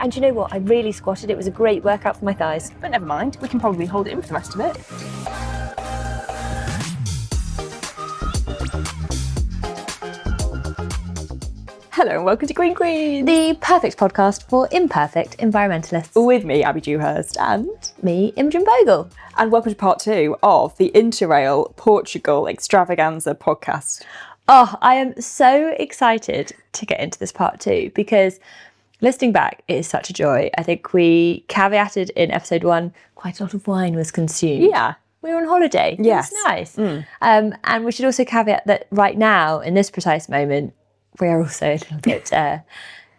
And you know what? I really squatted. It was a great workout for my thighs. But never mind, we can probably hold it in for the rest of it. Hello and welcome to Green Queen, The perfect podcast for imperfect environmentalists. with me, Abbie Dewhurst, and Me, Imogen Bogle. and welcome to part 2 of the Interrail Portugal Extravaganza podcast. Oh, I am so excited to get into this part 2 because listening back, it is such a joy. I think we caveated in episode 1, quite a lot of wine was consumed. Yeah. We were on holiday. Yes. It was nice. And we should also caveat that right now, in this precise moment, we are also a little bit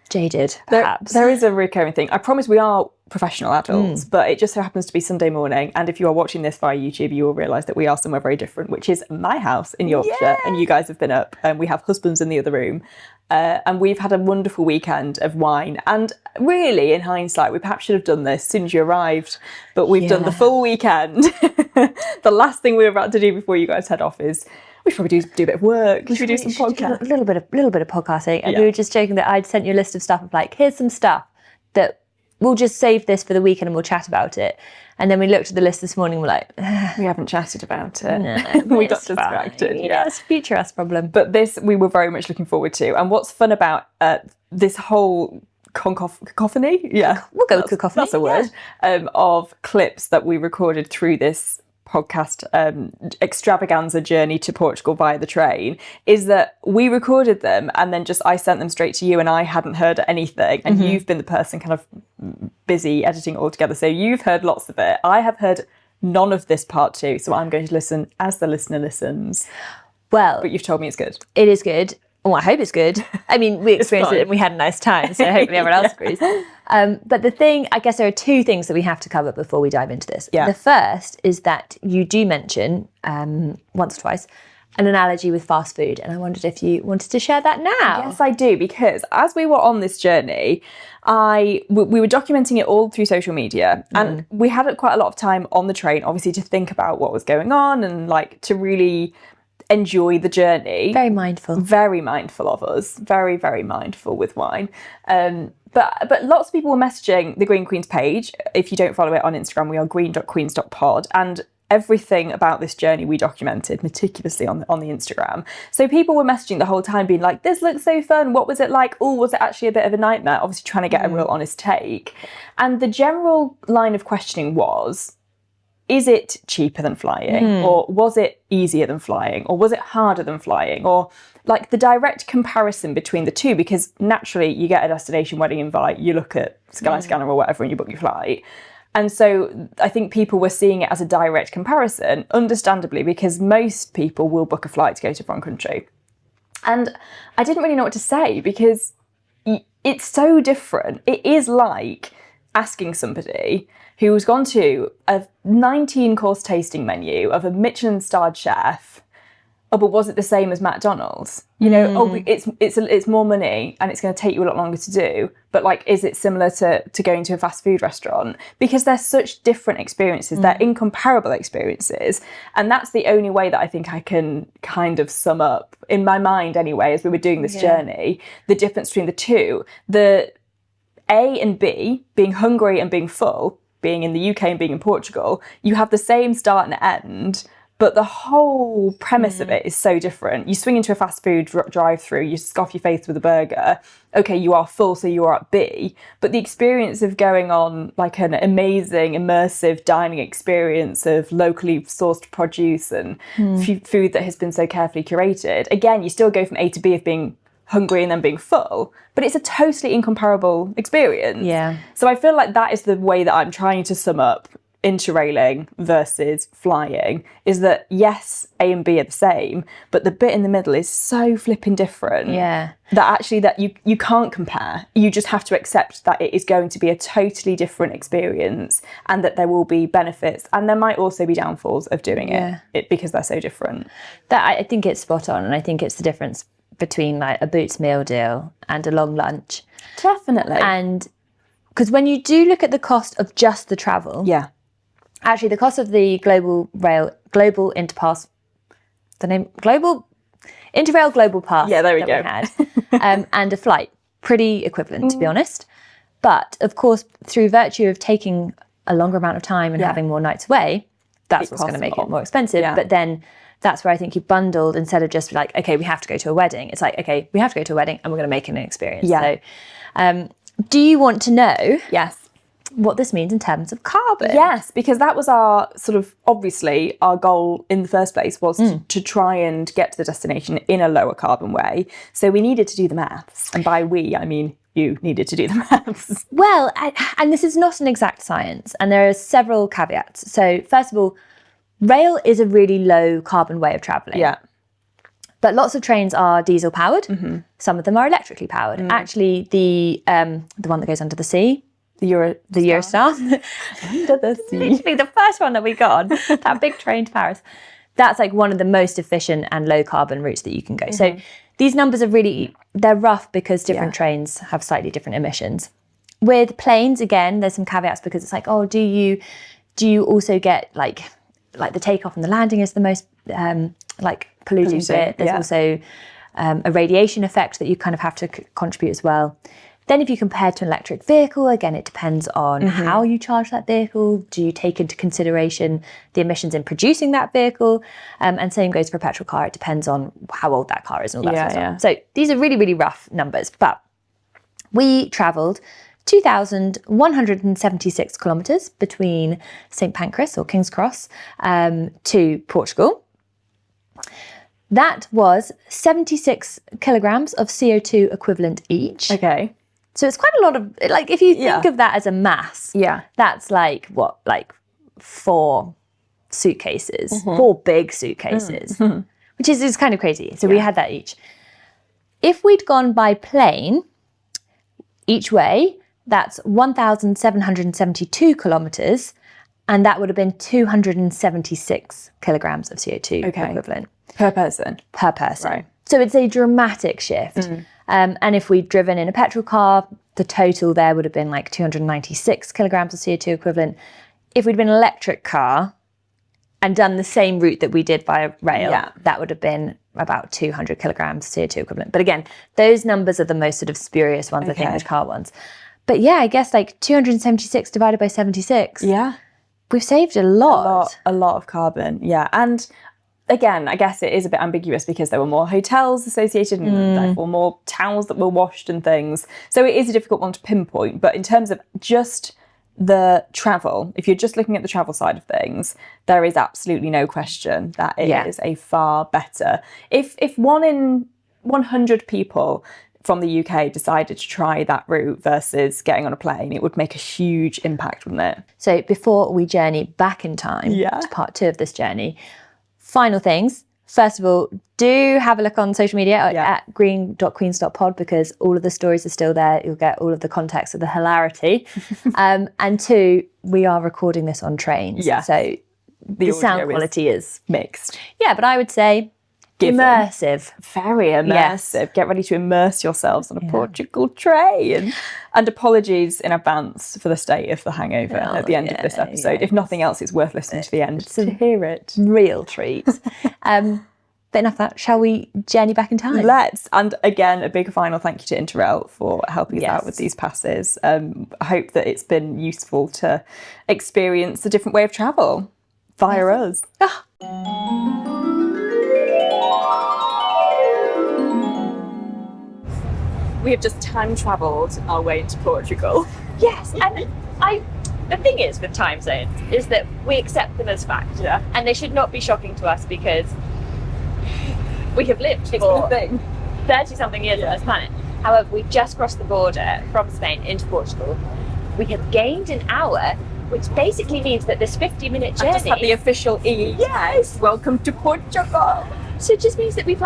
jaded, perhaps. There is a recurring thing. I promise we are professional adults, but it just so happens to be Sunday morning. And if you are watching this via YouTube, you will realise that we are somewhere very different, which is my house in Yorkshire. Yeah. And you guys have been up, and we have husbands in the other room. And we've had a wonderful weekend of wine. And really, in hindsight, we perhaps should have done this as soon as you arrived. But we've done the full weekend. The last thing we were about to do before you guys head off is we should probably do a bit of work. We should do some podcast. A little bit of podcasting. And Yeah. we were just joking that I'd sent you a list of stuff of like, here's some stuff that we'll just save this for the weekend and we'll chat about it. And then we looked at the list this morning and we're like, We haven't chatted about it. no, We got it's distracted. fine. Yeah. It's a future us problem. But this we were very much looking forward to. And what's fun about this whole cacophony? Yeah. We'll go with cacophony, That's a word. Of clips that we recorded through this podcast extravaganza journey to Portugal via the train is that we recorded them and then just I sent them straight to you and I hadn't heard anything and you've been the person kind of busy editing it all together, so you've heard lots of it. I have heard none of this part 2, so I'm going to listen as the listener listens. Well, But you've told me it's good. it is good. Oh, I hope it's good. I mean, we experienced it and we had a nice time, so hopefully everyone else agrees. But the thing, I guess there are 2 things that we have to cover before we dive into this. Yeah. The first is that you do mention, once or twice, an analogy with fast food. And I wondered if you wanted to share that now. Yes, I do, because as we were on this journey, we were documenting it all through social media, and we had quite a lot of time on the train, obviously, to think about what was going on and like to really enjoy the journey. Very mindful. Very mindful of us. Very, very mindful with wine. But lots of people were messaging the Green Queens page. If you don't follow it on Instagram, we are green.queens.pod. And everything about this journey we documented meticulously on the Instagram. So people were messaging the whole time being like, this looks so fun. What was it like? Oh, was it actually a bit of a nightmare? Obviously trying to get a real honest take. And the general line of questioning was, is it cheaper than flying? Or was it easier than flying? Or was it harder than flying? Or like the direct comparison between the two, because naturally you get a destination wedding invite, you look at Skyscanner or whatever and you book your flight. And so I think people were seeing it as a direct comparison, understandably, because most people will book a flight to go to a foreign country. And I didn't really know what to say because it's so different. It is like asking somebody who's gone to a 19-course tasting menu of a Michelin-starred chef, oh, but was it the same as McDonald's? You know, oh, it's more money and it's going to take you a lot longer to do. But like, is it similar to going to a fast food restaurant? Because they're such different experiences. They're incomparable experiences. And that's the only way that I think I can kind of sum up, in my mind anyway, as we were doing this journey, the difference between the two. The A and B, being hungry and being full, being in the UK and being in Portugal, you have the same start and end, but the whole premise of it is so different. You swing into a fast food drive-through, you scoff your face with a burger. Okay, you are full, so you are at B. But the experience of going on like an amazing, immersive dining experience of locally sourced produce and food that has been so carefully curated, again, you still go from A to B of being hungry and then being full, but it's a totally incomparable experience. Yeah. So I feel like that is the way that I'm trying to sum up interrailing versus flying, is that yes, A and B are the same, but the bit in the middle is so flipping different. Yeah. That actually that you can't compare. You just have to accept that it is going to be a totally different experience and that there will be benefits and there might also be downfalls of doing it because they're so different. That I think it's spot on, and I think it's the difference between like a Boots meal deal and a long lunch. Definitely. And because when you do look at the cost of just the travel, actually the cost of the global interpass, Interrail global pass, yeah, there we that go. we had, and a flight, pretty equivalent to be honest. But of course, through virtue of taking a longer amount of time and having more nights away, that's what's going to make it more expensive. Yeah. But then that's where I think you bundled, instead of just like, okay, we have to go to a wedding. It's like, okay, we have to go to a wedding and we're going to make it an experience. Yeah. So do you want to know Yes. what this means in terms of carbon? Yes, because that was our sort of, obviously, our goal in the first place was to try and get to the destination in a lower carbon way. So we needed to do the maths. And by we, I mean you needed to do the maths. Well, and this is not an exact science, and there are several caveats. So first of all, rail is a really low carbon way of travelling. Yeah. But lots of trains are diesel powered. Some of them are electrically powered. Actually, the one that goes under the sea, the Eurostar, Under the sea. literally the first one that we got on, that big train to Paris, that's like one of the most efficient and low carbon routes that you can go. So these numbers are they're rough because different trains have slightly different emissions. With planes, again, there's some caveats because it's like, oh, do you also get like the takeoff and the landing is the most polluting bit. There's also a radiation effect that you kind of have to contribute as well. Then if you compare to an electric vehicle, again, it depends on how you charge that vehicle. Do you take into consideration the emissions in producing that vehicle? And same goes for a petrol car. It depends on how old that car is and all that sort of stuff. So these are really, really rough numbers. But we travelled 2,176 kilometres between St Pancras or King's Cross to Portugal. That was 76 kilograms of CO2 equivalent each. Okay. So it's quite a lot of, like, if you think of that as a mass, that's like, what, like 4 suitcases, 4 big suitcases, which is kind of crazy. So we had that each. If we'd gone by plane each way, that's 1,772 kilometres, and that would have been 276 kilograms of CO2 equivalent. Per person. Right. So it's a dramatic shift. And if we'd driven in a petrol car, the total there would have been like 296 kilograms of CO2 equivalent. If we'd been an electric car and done the same route that we did by rail, that would have been about 200 kilograms CO2 equivalent. But again, those numbers are the most sort of spurious ones, I think, the car ones. But yeah, I guess like 276 divided by 76. Yeah. We've saved a lot. A lot of carbon, yeah. And again, I guess it is a bit ambiguous because there were more hotels associated and therefore more towels that were washed and things. So it is a difficult one to pinpoint. But in terms of just the travel, if you're just looking at the travel side of things, there is absolutely no question that it is a far better. If 1 in 100 people from the UK decided to try that route versus getting on a plane, it would make a huge impact, wouldn't it? So before we journey back in time to part 2 of this journey, final things. First of all, do have a look on social media at green.queens.pod because all of the stories are still there. You'll get all of the context of the hilarity. And 2, we are recording this on trains. Yeah. So the sound quality is mixed. Yeah, but I would say immersive. Very immersive. Yes. Get ready to immerse yourselves on a Portugal train. And apologies in advance for the state of the hangover at the end of this episode. If nothing else, it's worth listening to the end to hear it. Real treat. But enough of that. Shall we journey back in time? Let's. And again, a big final thank you to Interrail for helping us out with these passes. I hope that it's been useful to experience a different way of travel via us. We have just time travelled our way into Portugal. Yes, and the thing is with time zones is that we accept them as fact. Yeah. And they should not be shocking to us because we have lived for 30-something years on this planet. However, we just crossed the border from Spain into Portugal. We have gained an hour, which basically means that this 50-minute journey... I just had the official E. Yes! Welcome to Portugal! So it just means that we've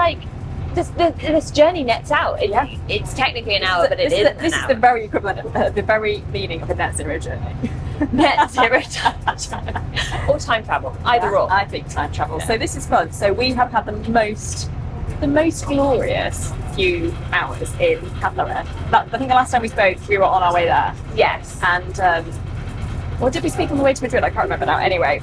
this journey nets out. It's technically an hour, but it isn't. This is the very equivalent, the very meaning of a net zero journey. Net zero or time travel, either or. I think time travel. So this is fun. So we have had the most glorious few hours in Catalan. I think the last time we spoke, we were on our way there. Yes. And or did we speak on the way to Madrid? I can't remember now. Anyway.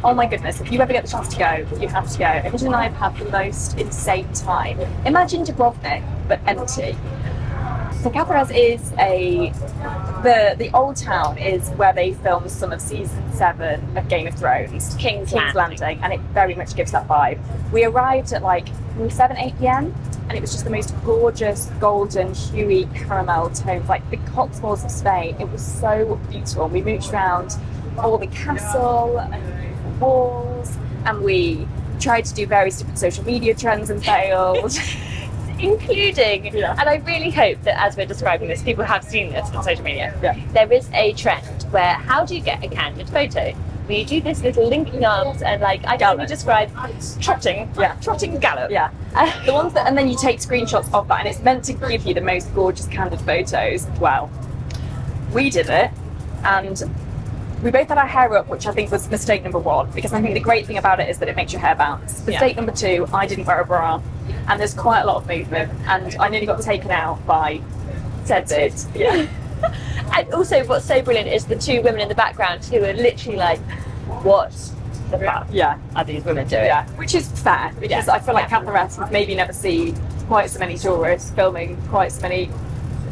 Oh my goodness, if you ever get the chance to go, you have to go. Imogen and I have had the most insane time. Imagine Dubrovnik, but empty. So Caparaz is the old town is where they filmed some of season 7 of Game of Thrones, King's Landing, and it very much gives that vibe. We arrived at like 7-8 p.m. and it was just the most gorgeous golden huey caramel tones, like the Cotswolds of Spain. It was so beautiful. We mooched around all the castle and the walls, and we tried to do various different social media trends and failed. Including, and I really hope that as we're describing this, people have seen this on social media. Yeah. There is a trend where how do you get a candid photo? Where you do this little linking arms and like I can only describe trotting gallop. Yeah. The ones that, and then you take screenshots of that, and it's meant to give you the most gorgeous candid photos. Well, we did it, and we both had our hair up, which I think was mistake number 1, because I think the great thing about it is that it makes your hair bounce. Mistake number 2, I didn't wear a bra, and there's quite a lot of movement, and I nearly got taken out by it. Yeah. And also what's so brilliant is the 2 women in the background who are literally like, what the fuck are these women doing? Yeah, which is fair, because I feel like Caparaz has maybe never seen quite so many tourists filming quite so many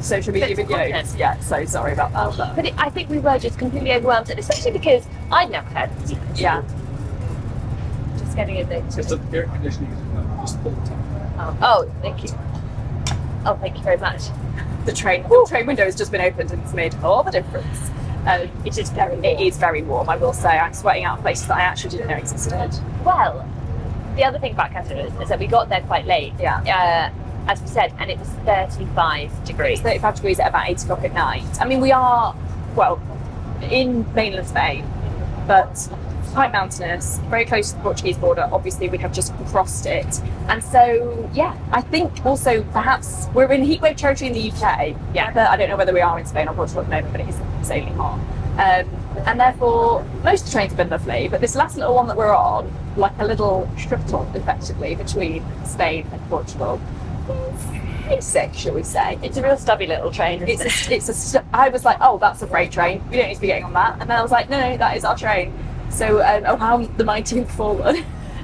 social media videos. Yeah, so sorry about that. But I think we were just completely overwhelmed, especially because I'd never heard of it. Yeah. Just getting a bit. Just the air conditioning is just full time. Oh, thank you. Oh, thank you very much. The train window has just been opened, and it's made all the difference. It is very warm, I will say. I'm sweating out places that I actually didn't know existed. Well, the other thing about Catalonia is that we got there quite late. Yeah. As we said, and it was 35 degrees. 35 degrees at about 8 o'clock at night. I mean, we are, well, in mainland Spain, but quite mountainous, very close to the Portuguese border. Obviously, we have just crossed it. And so, yeah, I think also perhaps we're in heatwave territory in the UK. Yeah. I don't know whether we are in Spain or Portugal at the moment, but it is insanely hot. And therefore, most of the trains have been lovely, but this last little one that we're on, like a little shuttle, effectively, between Spain and Portugal, it's sick, shall we say. It's a real stubby little train, isn't it? I was like, oh, that's a freight train. We don't need to be getting on that. And then I was like, no, that is our train. So, oh, how the mighty have fallen.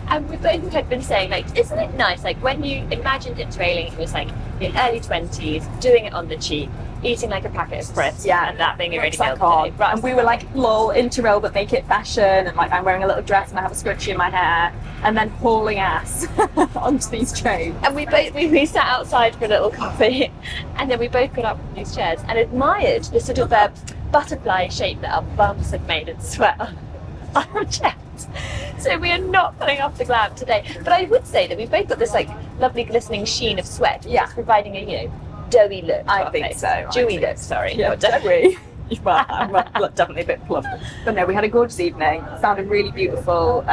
And we both had been saying, like, isn't it nice? Like, when you imagined interrailing, it was like in early 20s, doing it on the cheap, eating like a packet of crisps, and that being a really good day. Right. And we were like, lol, interrail but make it fashion, and like I'm wearing a little dress and I have a scrunchie in my hair, and then hauling ass onto these trains. And we sat outside for a little coffee, and then we both got up from these chairs and admired the sort of butterfly shape that our bums had made in sweat on our chest. So we are not pulling off the glam today. But I would say that we've both got this like lovely glistening sheen of sweat, which is providing a doughy look. I think so. Dewy look, sorry. Yeah, definitely. Well, I'm definitely a bit plump. But no, we had a gorgeous evening. Found a really beautiful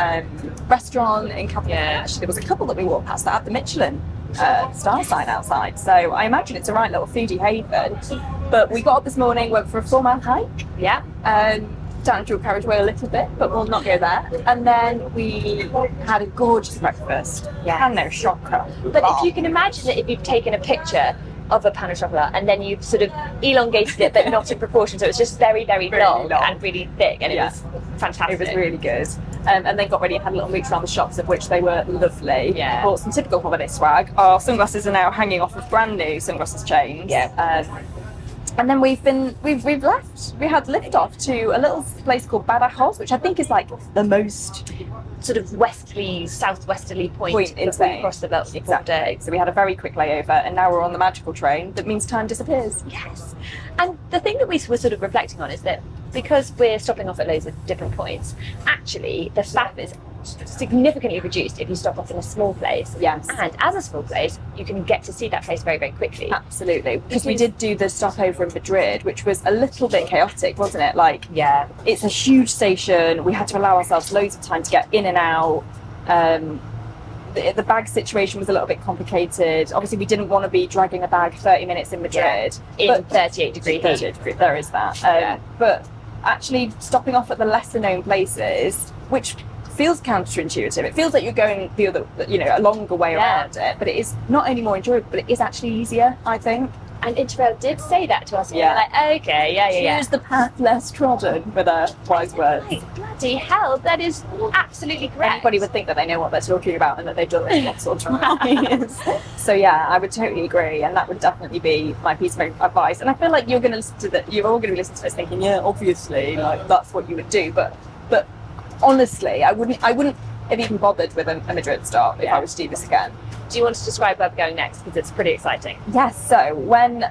restaurant in Caparaz. Actually, there was a couple that we walked past that had the Michelin star sign outside. So I imagine it's a right little foodie haven. But we got up this morning, went for a 4-mile hike. Yeah. Down a dual carriageway a little bit, but we'll not go there. And then we had a gorgeous breakfast. Yeah. And no shocker. But if you can imagine that if you've taken a picture of a pan au chocolat and then you've sort of elongated it but not in proportion, so it was just very, very long and really thick, and it was fantastic. It was really good. And then got ready and had a little mooch around the shops, of which they were lovely. Yeah. Bought some typical holiday swag. Our sunglasses are now hanging off of brand new sunglasses chains. Yeah. And then we've left. We had lift off to a little place called Badajoz, which I think is like the most sort of southwesterly point in Spain. Across the belt. Exactly. So we had a very quick layover, and now we're on the magical train that means time disappears. Yes. And the thing that we were sort of reflecting on is that because we're stopping off at loads of different points, actually the faff is significantly reduced if you stop off in a small place. Yes. And as a small place, you can get to see that place very, very quickly. Absolutely. Because we did do the stopover in Madrid, which was a little bit chaotic, wasn't it? Like, yeah, it's a huge station. We had to allow ourselves loads of time to get in and out. The bag situation was a little bit complicated. Obviously, we didn't want to be dragging a bag 30 minutes in Madrid. Yeah. In 38 degree heat. There is that. But actually stopping off at the lesser known places, which feels counterintuitive. It feels like you're going a longer way around it, but it is not only more enjoyable, but it is actually easier, I think. And Interrail did say that to us. And Yeah. we were like, okay, yeah. Choose the path less trodden, for their wise words. Right, bloody hell, that is absolutely correct. Anybody would think that they know what they're talking about and that they've done this lots of times. So yeah, I would totally agree, and that would definitely be my piece of advice. And I feel like you're going to listen to that. You're all going to be listening to this thinking, yeah, obviously, like that's what you would do. But honestly, I wouldn't have even bothered with a Madrid stop if I was to do this again. Do you want to describe where we're going next? Because it's pretty exciting. Yes. So when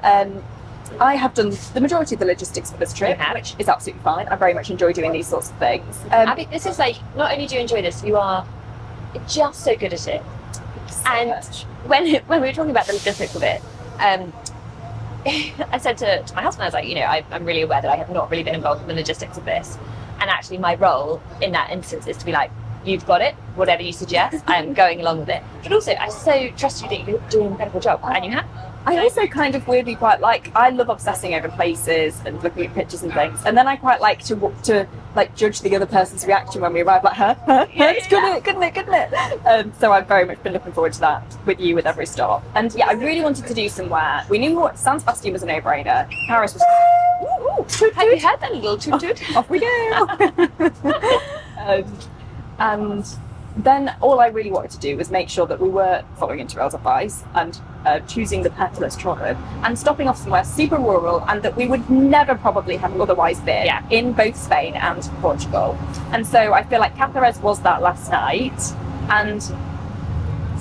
I have done the majority of the logistics for this trip, You have. which is absolutely fine. I very much enjoy doing these sorts of things. Abbie, this is like, not only do you enjoy this, you are just so good at it. And when we were talking about the logistics of it, I said to my husband, I was like, you know, I'm really aware that I have not really been involved in the logistics of this. And actually my role in that instance is to be like, you've got it, whatever you suggest, I'm going along with it. But also, I so trust you that you're doing an incredible job, and you have. I also kind of weirdly quite like, I love obsessing over places and looking at pictures and things, and then I quite like to like judge the other person's reaction when we arrive, like, it's couldn't it? So I've very much been looking forward to that with you with every stop. And yeah, I really wanted to do somewhere. We knew what San Sebastian was a no-brainer. Paris was, Have you heard that little toot toot? off we go. And then all I really wanted to do was make sure that we were following Interrail's advice and choosing the path less trodden and stopping off somewhere super rural, and that we would never probably have otherwise been in both Spain and Portugal. And so I feel like Cáceres was that last night, and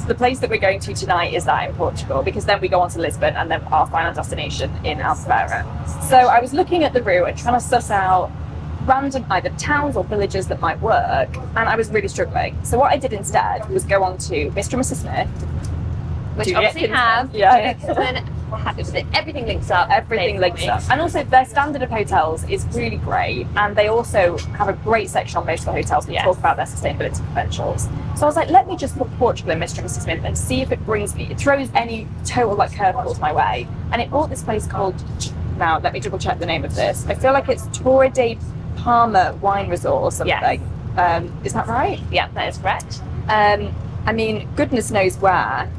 the place that we're going to tonight is that in Portugal, because then we go on to Lisbon and then our final destination in Albuferia. So I was looking at the route and trying to suss out random either towns or villages that might work, and I was really struggling. So what I did instead was go on to Bistro Mr. Smith, Which obviously have. Everything links up. Everything links up. And also their standard of hotels is really great, and they also have a great section on most of the hotels that talk about their sustainability credentials. So I was like, let me just put Portugal in Mr. Mr. Smith and see if it throws any total like curveballs my way. And it brought this place called, now let me double check the name of this. I feel like it's Torre de Palma Wine Resort or something. Yes. Is that right? Yeah, that is correct. I mean, goodness knows where.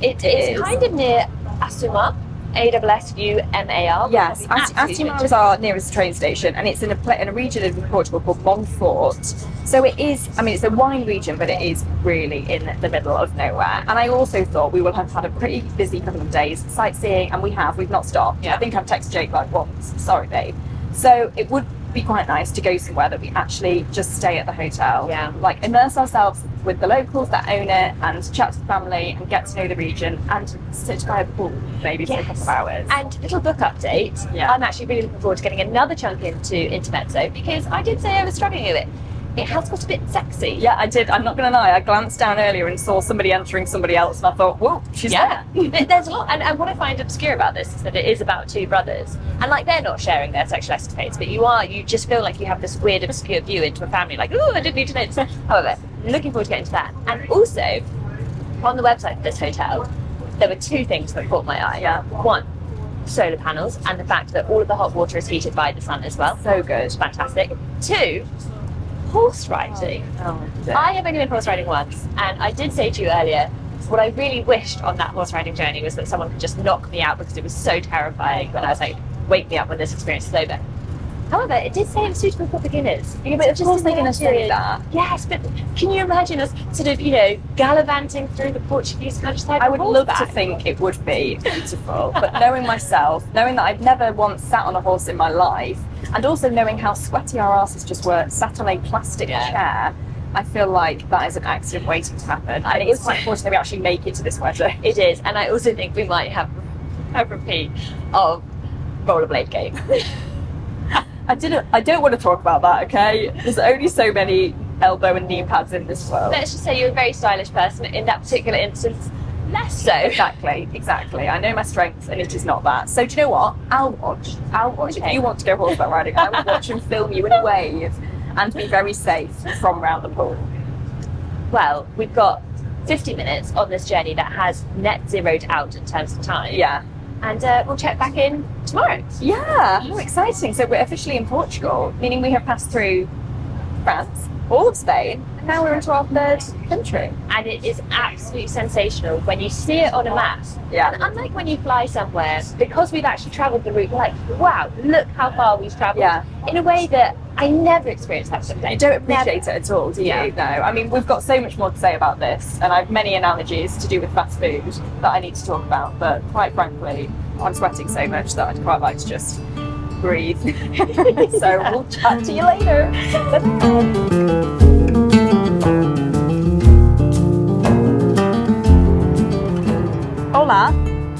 It is kind of near Assumar, Assumar. Yes, Assumar is our nearest train station, and it's in a region of Portugal called Montfort. So it is, I mean, it's a wine region, but it is really in the middle of nowhere. And I also thought we will have had a pretty busy couple of days sightseeing, and we've not stopped. Yeah. I think I've texted Jake like once, sorry babe. So it would be quite nice to go somewhere that we actually just stay at the hotel, like immerse ourselves with the locals that own it and chat to the family and get to know the region and sit by a pool maybe for a couple of hours. And little book update, I'm actually really looking forward to getting another chunk into Intermezzo, because I did say I was struggling with it. It has got a bit sexy. Yeah, I did. I'm not going to lie. I glanced down earlier and saw somebody entering somebody else, and I thought, whoa, she's there. There's a lot. And what I find obscure about this is that it is about two brothers. And like, they're not sharing their sexual escapades, but you just feel like you have this weird, obscure view into a family. Like, ooh, I didn't need to know this. However, looking forward to getting to that. And also, on the website of this hotel, there were two things that caught my eye. Yeah. One, solar panels, and the fact that all of the hot water is heated by the sun as well. So good. Fantastic. Two, horse riding. I have only been horse riding once, and I did say to you earlier, what I really wished on that horse riding journey was that someone could just knock me out, because it was so terrifying when I was like, wake me up when this experience is over. However, it did say it was suitable for beginners. Yeah, but of course they're going to say that. Yes, but can you imagine us sort of, gallivanting through the Portuguese countryside? I would love to think it would be beautiful, but knowing myself, knowing that I've never once sat on a horse in my life, and also knowing how sweaty our asses just were sat on a plastic chair, I feel like that is an accident waiting to happen. And it is quite fortunate we actually make it to this wedding. It is, and I also think we might have a repeat of rollerblade game. I don't want to talk about that, okay? There's only so many elbow and knee pads in this world. Let's just say you're a very stylish person. In that particular instance, less so. Exactly. I know my strengths, and it is not that. So do you know what? I'll watch. Okay. If you want to go horseback riding, I will watch and film you in a wave and be very safe from round the pool. Well, we've got 50 minutes on this journey that has net zeroed out in terms of time. Yeah. And we'll check back in tomorrow. Yeah, how exciting. So we're officially in Portugal, meaning we have passed through France, all of Spain, and now we're into our third country. And it is absolutely sensational when you see it on a map. Yeah. And unlike when you fly somewhere, because we've actually travelled the route, we're like, wow, look how far we've travelled. Yeah. In a way that I never experienced that someday. You don't appreciate it at all, do you? Yeah. No. I mean, we've got so much more to say about this, and I have many analogies to do with fast food that I need to talk about, but quite frankly, I'm sweating so much that I'd quite like to just breathe. So we'll chat to you later. Hola.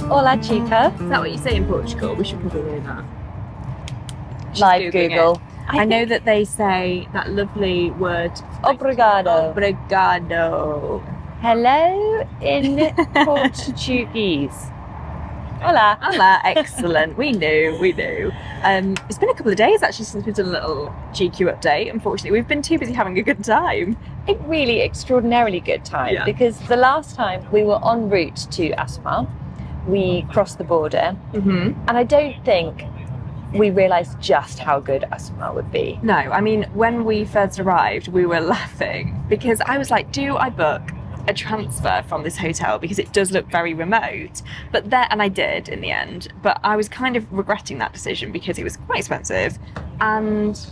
Hola, chica. Is that what you say in Portugal? We should probably know that. Live Googling Google. it. I know that they say that lovely word. Obrigado. Obrigado. Hello in Portuguese. Hola. Hola, excellent. We knew. It's been a couple of days actually since we've done a little GQ update. Unfortunately, we've been too busy having a good time. A really extraordinarily good time, Yeah. because the last time we were en route to Assumar, we crossed the border, Mm-hmm. and I don't think we realised just how good Assumar would be. No, I mean, when we first arrived, we were laughing because I was like, do I book a transfer from this hotel, because it does look very remote? But there, and I did in the end, but I was kind of regretting that decision because it was quite expensive. And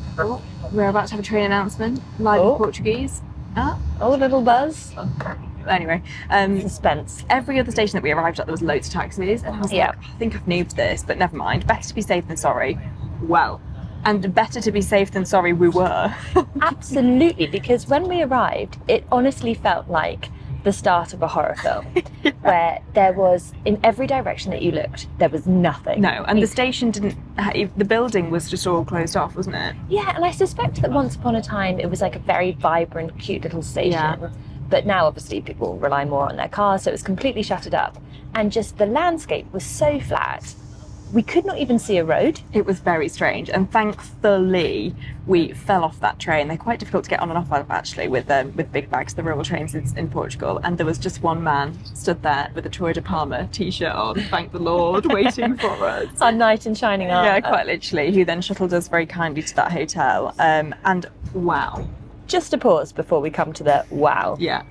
we're about to have a train announcement live in Portuguese. Oh, little buzz. Anyway, Suspense. every other station that we arrived at, there was loads of taxis, and I was Yeah. like, I think I've noobed this, but never mind. Better to be safe than sorry. Well, and better to be safe than sorry we were. Absolutely, because when we arrived, it honestly felt like the start of a horror film, where there was, in every direction that you looked, there was nothing. No, and the station didn't, the building was just all closed off, wasn't it? Yeah, and I suspect that once upon a time it was like a very vibrant, cute little station. Yeah. But now obviously people rely more on their cars, so it was completely shuttered up. And just the landscape was so flat, we could not even see a road. It was very strange, and thankfully we fell off that train. They're quite difficult to get on and off of, actually, with big bags, the rural trains in Portugal. And there was just one man stood there with a Troy de Palma t-shirt on, thank the Lord, waiting for us. Our knight in shining armour. Yeah, quite literally, who then shuttled us very kindly to that hotel. And wow. Just a pause before we come to the wow. Yeah.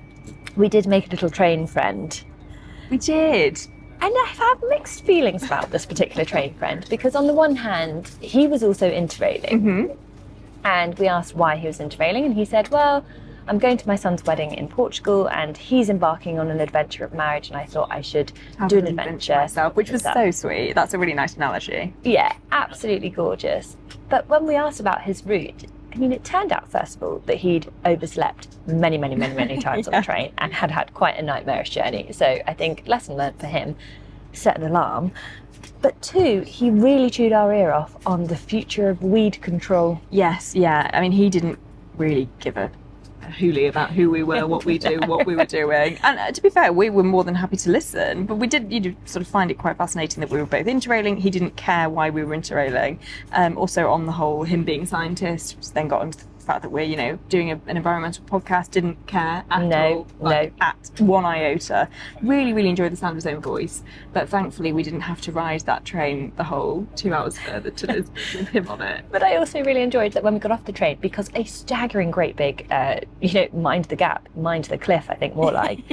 We did make a little train friend. We did. And I have mixed feelings about this particular train friend, because on the one hand, he was also interrailing. Mm-hmm. And we asked why he was interrailing, and he said, well, I'm going to my son's wedding in Portugal and he's embarking on an adventure of marriage, and I thought I should do an adventure myself, which was with so sweet. That's a really nice analogy. Yeah, absolutely gorgeous. But when we asked about his route, I mean, it turned out, first of all, that he'd overslept many times on the train and had had quite a nightmarish journey. So I think lesson learned for him, set an alarm. But two, he really chewed our ear off on the future of weed control. Yes, yeah. I mean, he didn't really give a hoolie about who we were, what we do, what we were doing. And to be fair, we were more than happy to listen, but we did, sort of find it quite fascinating that we were both interrailing. He didn't care why we were interrailing. Also, on the whole, him being a scientist, which then got into the fact that we're, doing an environmental podcast, didn't care at all. At one iota. Really enjoyed the sound of his own voice, but thankfully we didn't have to ride that train the whole 2 hours further to Lisbon with him on it. But I also really enjoyed that when we got off the train, because a staggering great big, mind the gap, mind the cliff, I think more like,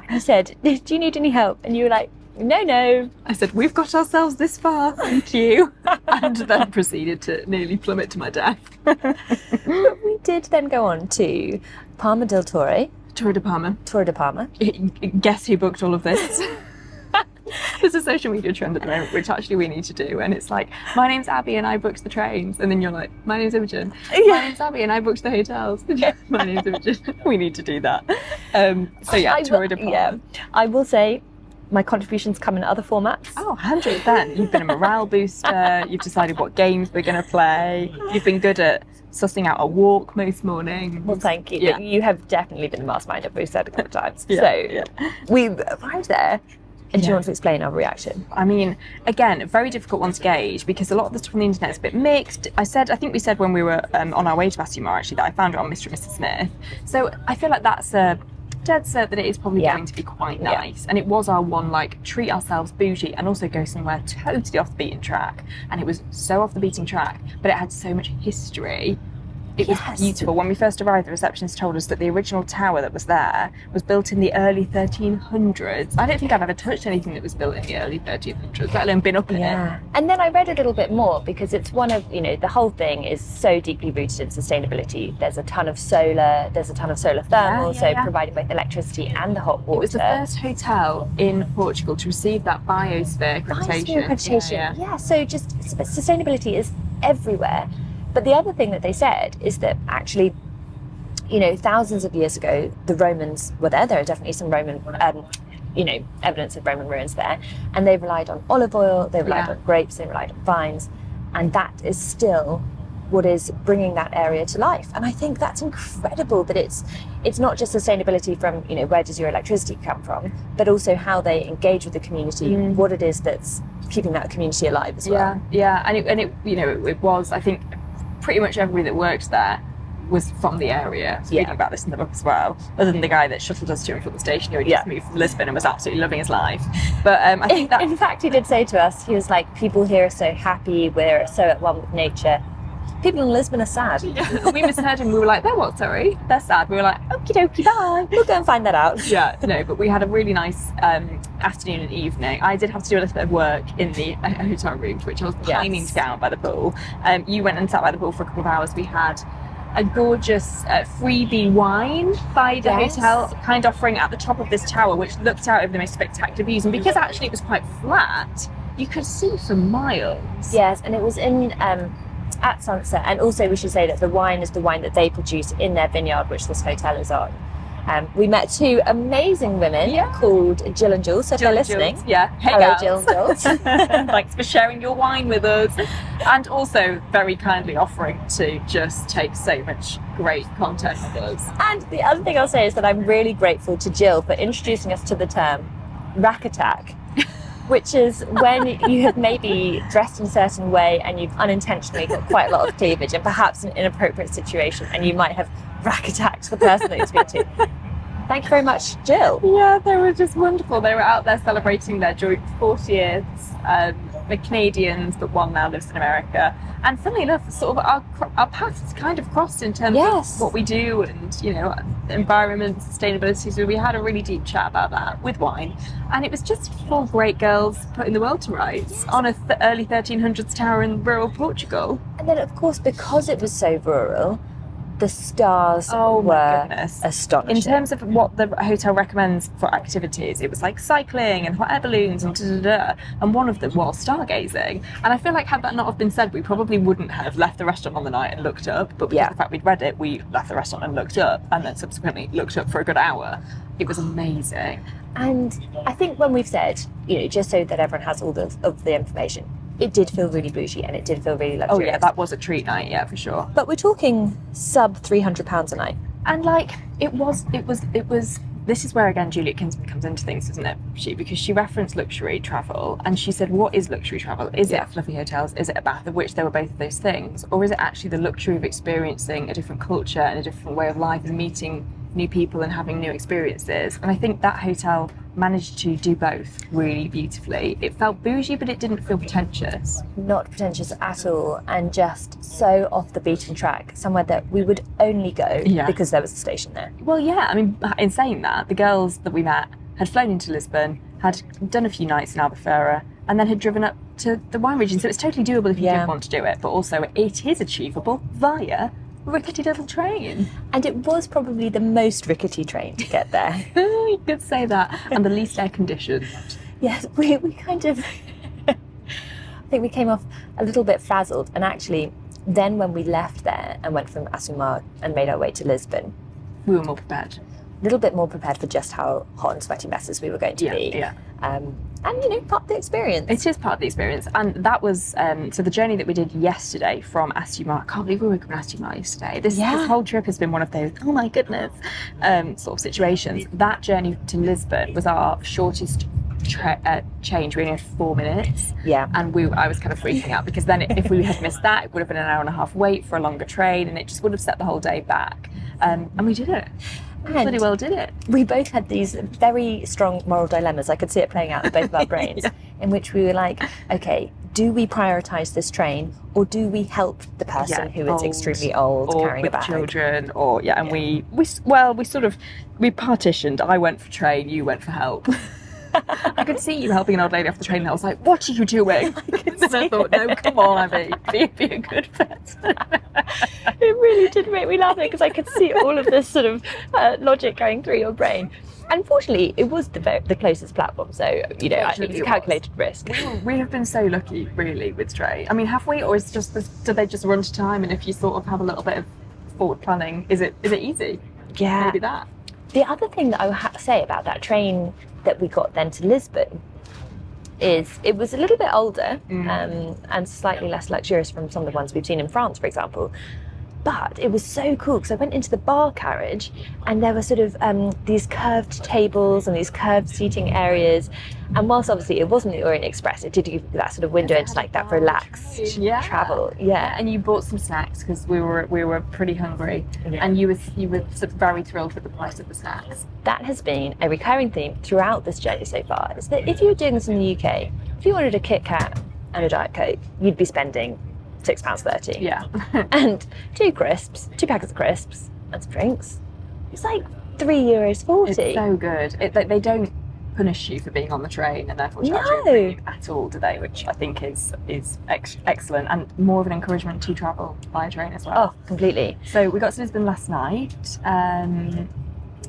he said, do you need any help? And you were like, no. I said, we've got ourselves this far, thank you. And then proceeded to nearly plummet to my death. But we did then go on to Palma del Torre. Torre de Palma. Torre de Palma. Guess who booked all of this? There's a social media trend at the moment, which actually we need to do, and it's like, my name's Abbie and I booked the trains, and then you're like, my name's Imogen. My name's Abbie and I booked the hotels. My name's Imogen. We need to do that. Torre de Palma. Yeah, I will say, my contributions come in other formats. Oh, 100%. You've been a morale booster. You've decided what games we're going to play. You've been good at sussing out a walk most mornings. Well, thank you. Yeah. But you have definitely been the mastermind, as we've said a couple of times. Yeah. We arrived there. And do you want to explain our reaction? I mean, again, a very difficult one to gauge because a lot of the stuff on the internet is a bit mixed. I think we said when we were on our way to Assumar, actually, that I found it on Mr. and Mrs. Smith. So I feel like that's a dead cert that it is probably going to be quite nice. And it was our one, treat ourselves bougie and also go somewhere totally off the beaten track. And it was so off the beaten track, but it had so much history It was beautiful. When we first arrived, the receptionist told us that the original tower that was there was built in the early 1300s. I don't think I've ever touched anything that was built in the early 1300s, let alone been up in it. And then I read a little bit more because it's one of, the whole thing is so deeply rooted in sustainability. There's a ton of solar, thermal, providing both electricity and the hot water. It was the first hotel in Portugal to receive that biosphere accreditation. Yeah, so just sustainability is everywhere. But the other thing that they said is that actually, thousands of years ago, the Romans were there. There are definitely some Roman, evidence of Roman ruins there. And they relied on olive oil, they relied on grapes, they relied on vines. And that is still what is bringing that area to life. And I think that's incredible that it's not just sustainability from, where does your electricity come from, but also how they engage with the community, what it is that's keeping that community alive as well. Yeah. And it was, I think, pretty much everybody that worked there was from the area. Reading about this in the book as well, other than the guy that shuttled us to and from the station who had just moved from Lisbon and was absolutely loving his life. But I think that... In fact, he did say to us, he was like, people here are so happy, we're so at one with nature. People in Lisbon are sad. We misheard him. We were like, they're what, sorry? They're sad. We were like, okie dokie, bye. We'll go and find that out. But we had a really nice afternoon and evening. I did have to do a little bit of work in the hotel room, which I was pining to get out by the pool. You went and sat by the pool for a couple of hours. We had a gorgeous freebie wine by the hotel, kind of offering at the top of this tower, which looked out over the most spectacular views. And because actually it was quite flat, you could see for miles. Yes, and it was in... at sunset, and also we should say that the wine is the wine that they produce in their vineyard, which this hotel is on. We met two amazing women called Jill and Jules, so if they're listening. Jules. Hey, hello, girls. Jill and Jules. Thanks for sharing your wine with us, and also very kindly offering to just take so much great content with us. And the other thing I'll say is that I'm really grateful to Jill for introducing us to the term rack attack, which is when you have maybe dressed in a certain way and you've unintentionally got quite a lot of cleavage and perhaps an inappropriate situation, and you might have rack attacked the person that you speak to. Thank you very much, Jill. Yeah, they were just wonderful. They were out there celebrating their joint 40th. They're Canadians, but one now lives in America. And funnily enough, sort of our paths kind of crossed in terms of what we do and, environment, sustainability. So we had a really deep chat about that with wine. And it was just four great girls putting the world to rights on a early 1300s tower in rural Portugal. And then, of course, because it was so rural, the stars were astonishing. In terms of what the hotel recommends for activities, it was like cycling and hot air balloons and and one of them was stargazing. And I feel like had that not have been said, we probably wouldn't have left the restaurant on the night and looked up, but because of the fact we'd read it, we left the restaurant and looked up, and then subsequently looked up for a good hour. It was amazing. And I think when we've said, just so that everyone has all of the information, it did feel really bougie and it did feel really luxurious. Oh yeah, that was a treat night, for sure. But we're talking sub £300 a night. And it was, this is where again Juliet Kinsman comes into things, isn't it? Because she referenced luxury travel and she said, what is luxury travel? Is it fluffy hotels? Is it a bath, of which there were both of those things? Or is it actually the luxury of experiencing a different culture and a different way of life and meeting new people and having new experiences? And I think that hotel managed to do both really beautifully. It felt bougie, but it didn't feel pretentious. Not pretentious at all, and just so off the beaten track, somewhere that we would only go because there was a station there. Well, yeah, I mean, in saying that, the girls that we met had flown into Lisbon, had done a few nights in Albuferia, and then had driven up to the wine region. So it's totally doable if you did want to do it, but also it is achievable via rickety little train. And it was probably the most rickety train to get there. You could say that. And the least air conditioned. Yes, we kind of I think we came off a little bit frazzled, and actually then when we left there and went from Assumar and made our way to Lisbon, we were more prepared. A little bit more prepared for just how hot and sweaty messes we were going to be. And part of the experience. It is part of the experience. And that was, so the journey that we did yesterday from Assumar, I can't believe we were from Assumar yesterday. This whole trip has been one of those, oh my goodness, sort of situations. That journey to Lisbon was our shortest change. We only had 4 minutes. Yeah. And I was kind of freaking out because then if we had missed that, it would have been an hour and a half wait for a longer train, and it just would have set the whole day back. And we did it. Pretty well did it. We both had these very strong moral dilemmas. I could see it playing out in both of our brains, in which we were like, okay, do we prioritise this train or do we help the person who is extremely old or carrying a with bag? children, or and we partitioned. I went for train, you went for help. I could see you helping an old lady off the train, and I was like, what are you doing? And I thought, no, come on, Abby, be a good person. It really did make me laugh because I could see all of this sort of logic going through your brain. Unfortunately, it was the closest platform, so it was a calculated risk. We have been so lucky, really, with train. I mean, have we, or is just do they just run to time? And if you sort of have a little bit of forward planning, is it easy? Yeah, maybe that. The other thing that I would say about that train that we got then to Lisbon is it was a little bit older and slightly less luxurious from some of the ones we've seen in France, for example. But it was so cool because I went into the bar carriage and there were sort of these curved tables and these curved seating areas. And whilst obviously it wasn't the Orient Express, it did give you that sort of window into like that relaxed travel. Yeah. And you bought some snacks because we were pretty hungry, and you were sort of very thrilled with the price of the snacks. That has been a recurring theme throughout this journey so far. Is that if you were doing this in the UK, if you wanted a Kit Kat and a Diet Coke, you'd be spending £6.30. Yeah. And two packets of crisps and some drinks. It's like €3.40. It's so good. They don't punish you for being on the train and therefore charge you a premium at all, do they? Which I think is excellent and more of an encouragement to travel by train as well. Oh, completely. So we got to Lisbon last night,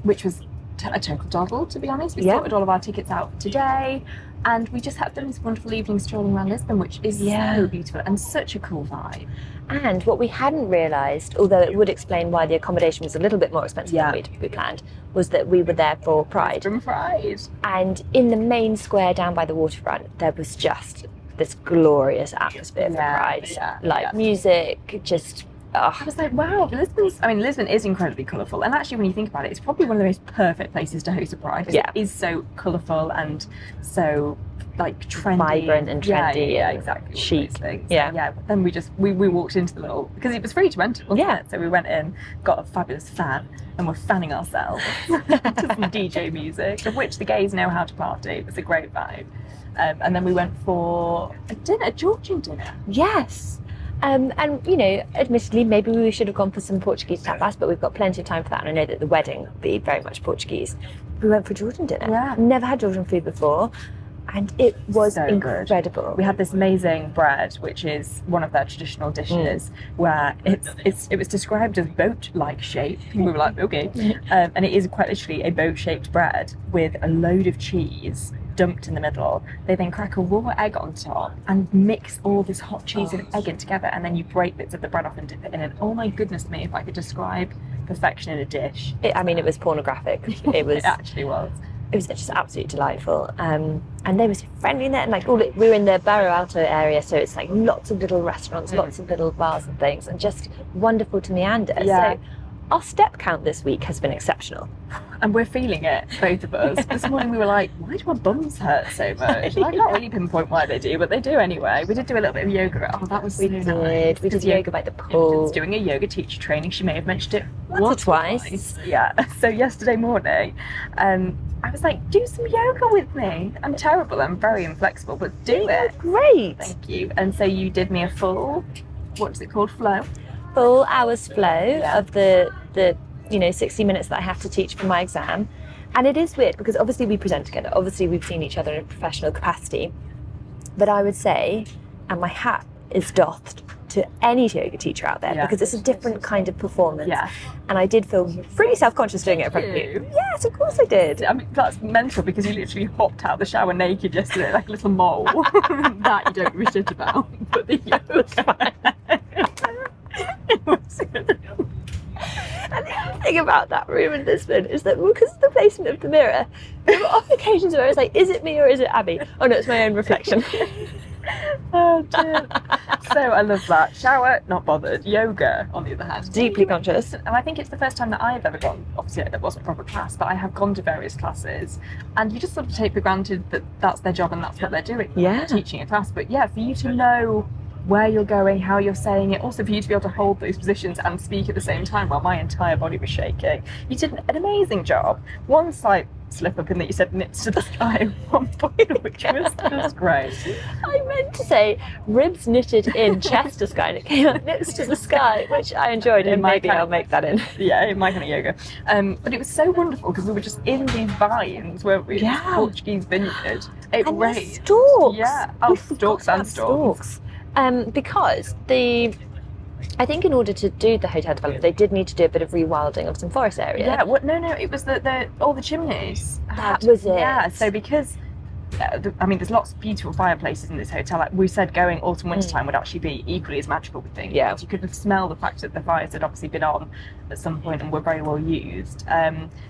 which was a total doddle, to be honest. We sorted all of our tickets out today. And we just have done this wonderful evening strolling around Lisbon, which is so beautiful and such a cool vibe. And what we hadn't realised, although it would explain why the accommodation was a little bit more expensive than we planned, was that we were there for Pride. From Pride. And in the main square down by the waterfront, there was just this glorious atmosphere for Pride. Music, just... I was like, wow, Lisbon is incredibly colourful. And actually, when you think about it, it's probably one of the most perfect places to host a Pride. Because it is so colourful and so, like, trendy. Vibrant and trendy. Yeah, exactly. Chic. Yeah. Then we walked into the little... Because it was free to enter, wasn't it? So we went in, got a fabulous fan, and we're fanning ourselves to some DJ music, of which the gays know how to party. It was a great vibe. And then we went for a Georgian dinner. Yes. And, admittedly, maybe we should have gone for some Portuguese tapas, but we've got plenty of time for that. And I know that the wedding will be very much Portuguese. We went for Georgian dinner. Yeah. Never had Georgian food before. And it was so incredible. Good. We had this amazing bread, which is one of their traditional dishes, where it was described as boat-like shape. And we were like, okay. And it is quite literally a boat-shaped bread with a load of cheese dumped in the middle. They then crack a raw egg on top and mix all this hot cheese and egg in together, and then you break bits of the bread off and dip it in. And oh my goodness me, if I could describe perfection in a dish. It was pornographic. It was. It actually was. It was just absolutely delightful. And they were so friendly in there. And we were in the Barrio Alto area, so it's like lots of little restaurants, lots of little bars and things, and just wonderful to meander. Yeah. So our step count this week has been exceptional. And we're feeling it, both of us. This morning we were like, why do our bums hurt so much? And I can't really pinpoint why they do, but they do anyway. We did do a little bit of yoga. Oh, that was so nice. We did yoga by the pool. Imogen's doing a yoga teacher training. She may have mentioned it once or twice. Yeah. So yesterday morning, I was like, do some yoga with me. I'm terrible. I'm very inflexible, but do it. Great. Thank you. And so you did me a full, what's it called, flow? Full hour's flow of the 60 minutes that I have to teach for my exam. And it is weird because obviously we present together. Obviously we've seen each other in a professional capacity. But I would say, and my hat is doffed to any yoga teacher out there because it's a different kind of performance. Yeah. And I did feel pretty self-conscious doing it in front of you. Yes, of course I did. I mean, that's mental because you literally hopped out of the shower naked yesterday like a little mole. That you don't give a shit about. But the yoga. And the other thing about that room in Lisbon is that because of the placement of the mirror, there were often occasions where I was like, is it me or is it Abby? Oh no, it's my own reflection. Oh dear. So I love that. Shower, not bothered. Yoga, on the other hand, deeply conscious. And I think it's the first time that I've ever gone, obviously it wasn't a proper class, but I have gone to various classes, and you just sort of take for granted that that's their job and that's what they're doing. Yeah. Teaching a class. But yeah, for you to know where you're going, how you're saying it, also for you to be able to hold those positions and speak at the same time while my entire body was shaking. You did an amazing job. One slight slip up in that you said nips to the sky at one point, which was just great. I meant to say ribs knitted in, chest to sky, and it came out nips to the sky, which I enjoyed, and maybe I'll make that in. Yeah, in my kind of yoga. But it was so wonderful because we were just in these vines, weren't we? Yeah. This Portuguese vineyard. It And rained. stalks. Yeah. We Oh, forgot stalks and about stalks. Because I think in order to do the hotel development, they did need to do a bit of rewilding of some forest area. Yeah. No. It was all the chimneys. That was it. Yeah. So because. There's lots of beautiful fireplaces in this hotel. Like we said, going autumn winter time would actually be equally as magical with things. Yeah. You could smell the fact that the fires had obviously been on at some point and were very well used.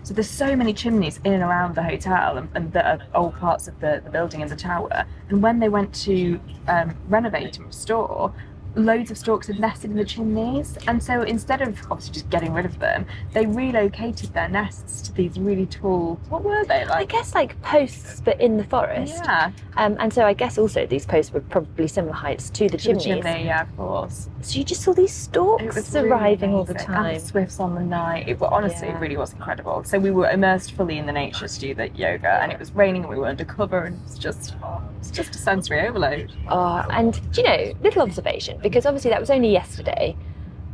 So there's so many chimneys in and around the hotel and that are old parts of the building and the tower. And when they went to renovate and restore, loads of storks had nested in the chimneys, and so instead of obviously just getting rid of them, they relocated their nests to these really tall, what were they like? I guess like posts, but in the forest. Yeah. And so I guess also these posts were probably similar heights to the chimneys. Chimney, yeah, of course. So you just saw these storks It was arriving really all the amazing. time. And the swifts on the night. Honestly, Yeah. it really was incredible. So we were immersed fully in the nature to do the yoga, and it was raining and we were undercover, and it's just a sensory overload. Oh, and do you know, little observation, because obviously that was only yesterday,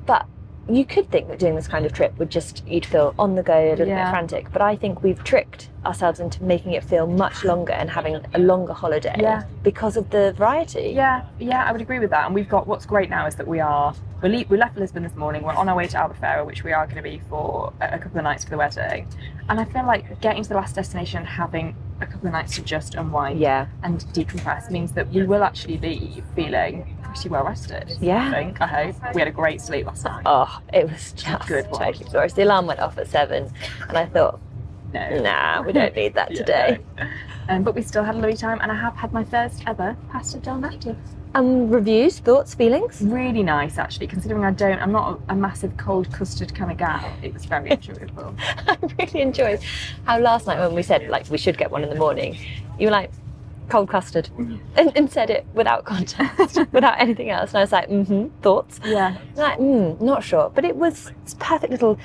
but you could think that doing this kind of trip would just, you'd feel on the go, a little bit frantic, but I think we've tricked ourselves into making it feel much longer and having a longer holiday because of the variety. Yeah, I would agree with that. And we've got, what's great now is that we left Lisbon this morning, we're on our way to Albuferia, which we are going to be for a couple of nights for the wedding. And I feel like getting to the last destination and having a couple of nights to just unwind and decompress means that we will actually be feeling pretty well rested. I hope. We had a great sleep last night. Oh, it was just Good one. totally glorious. The alarm went off at 7 and I thought, nah, we don't need that today. But we still had a lovely time, and I have had my first ever pasta del nata. Reviews, thoughts, feelings? Really nice, actually, considering I'm not a massive cold custard kind of gal. It was very enjoyable. I really enjoyed how last night when we said like we should get one in the morning, you were like, cold custard, and said it without context, without anything else. And I was like, thoughts? Yeah. Like, not sure. But it was a perfect little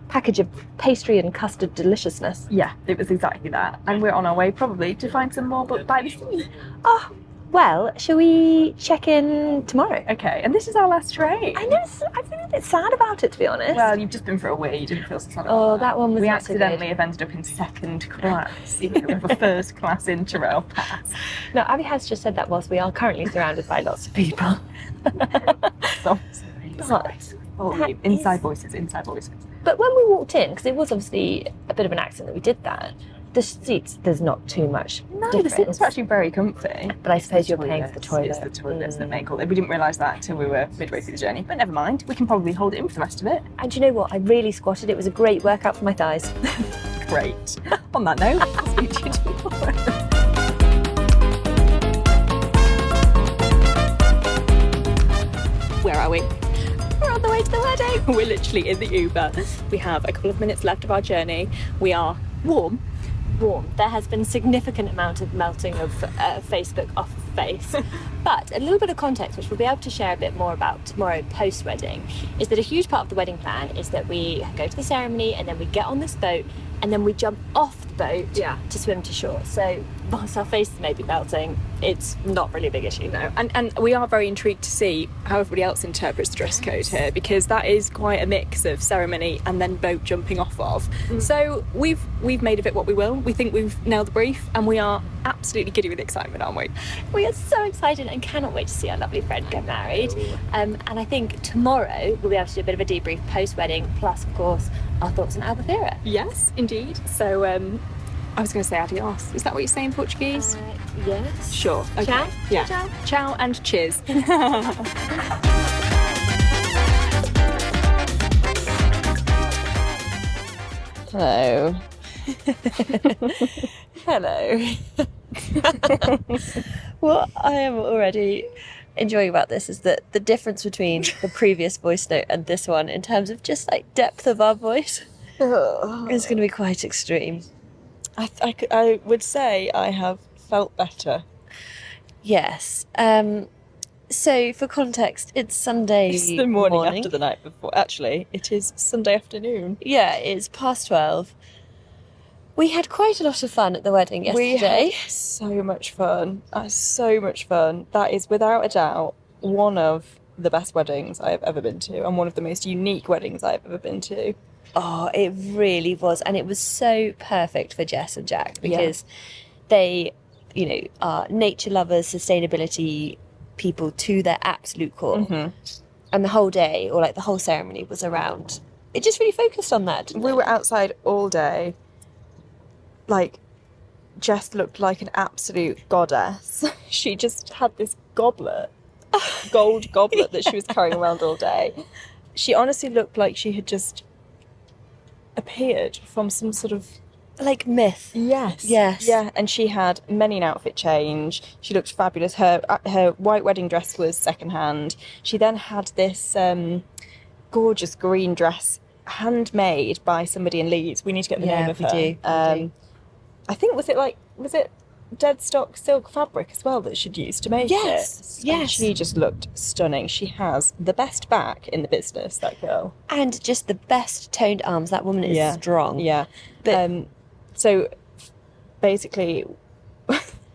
package of pastry and custard deliciousness. Yeah, it was exactly that. And we're on our way probably to find some more, but by the sea. Oh, well, shall we check in tomorrow? Okay, and this is our last train. I know, I'm feeling a bit sad about it, to be honest. Well, you've just been for a wee, you didn't feel so sad about Oh, that one was We not so accidentally good. have ended up in second class, even though we have a first class Interrail pass. No, Abby has just said that whilst we are currently surrounded by lots of people. So, That inside is- voices. But when we walked in, because it was obviously a bit of an accident that we did that, the seats, there's not too much No, difference. the seats were actually very comfy. But I suppose you're paying for the toilet. It's the toilets that make all that. We didn't realise that until we were midway through the journey, but never mind. We can probably hold it in for the rest of it. And do you know what? I really squatted. It was a great workout for my thighs. Great. On that note, I'll speak to you tomorrow. Where are we? We're on the way to the wedding. We're literally in the Uber. We have a couple of minutes left of our journey. We are warm. There has been a significant amount of melting of Facebook off of face. But a little bit of context, which we'll be able to share a bit more about tomorrow post-wedding, is that a huge part of the wedding plan is that we go to the ceremony and then we get on this boat and then we jump off the boat to swim to shore. So whilst our faces may be melting, it's not really a big issue. No, and we are very intrigued to see how everybody else interprets the dress code here, because that is quite a mix of ceremony and then boat jumping off of. So we've made of it what we will. We think we've nailed the brief, and we are absolutely giddy with excitement, aren't we? We are so excited and cannot wait to see our lovely friend get married. And I think tomorrow we'll be able to do a bit of a debrief post-wedding, plus of course our thoughts on Albuferia. Yes, indeed. So I was going to say adios. Is that what you say in Portuguese? Yes. Sure. Okay. Ciao. Yeah. Ciao. Ciao and cheers. Hello. Hello. What I am already enjoying about this is that the difference between the previous voice note and this one, in terms of just like depth of our voice, is going to be quite extreme. I would say I have felt better. Yes. So for context, it's Sunday It's the morning after the night before. Actually, it is Sunday afternoon. Yeah, it's past 12. We had quite a lot of fun at the wedding We yesterday. had so much fun. So much fun. That is without a doubt one of the best weddings I've ever been to, and one of the most unique weddings I've ever been to. Oh, it really was. And it was so perfect for Jess and Jack because they, you know, are nature lovers, sustainability people to their absolute core. Mm-hmm. And the whole day, or like the whole ceremony, was around, it just really focused on that, didn't We it? were outside all day. Like, Jess looked like an absolute goddess. She just had this goblet, gold goblet that she was carrying around all day. She honestly looked like she had just appeared from some sort of... Like myth. Yes. Yes. Yeah, and she had many an outfit change. She looked fabulous. Her white wedding dress was secondhand. She then had this gorgeous green dress handmade by somebody in Leeds. We need to get the name of her. We do. I think was it dead stock silk fabric as well that she'd used to make it? Yes. And she just looked stunning. She has the best back in the business, that girl. And just the best toned arms. That woman is strong. Yeah. But so basically,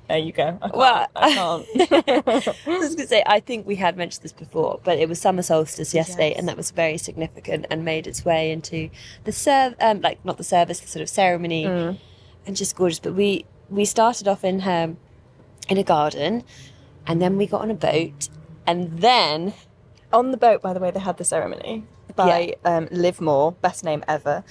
there you go. I can't. I was going to say, I think we had mentioned this before, but it was summer solstice yesterday, and that was very significant and made its way into the not the service, the sort of ceremony, and just gorgeous. But we started off in a garden, and then we got on a boat, and then On the boat, by the way, they had the ceremony by Liv Moore, best name ever,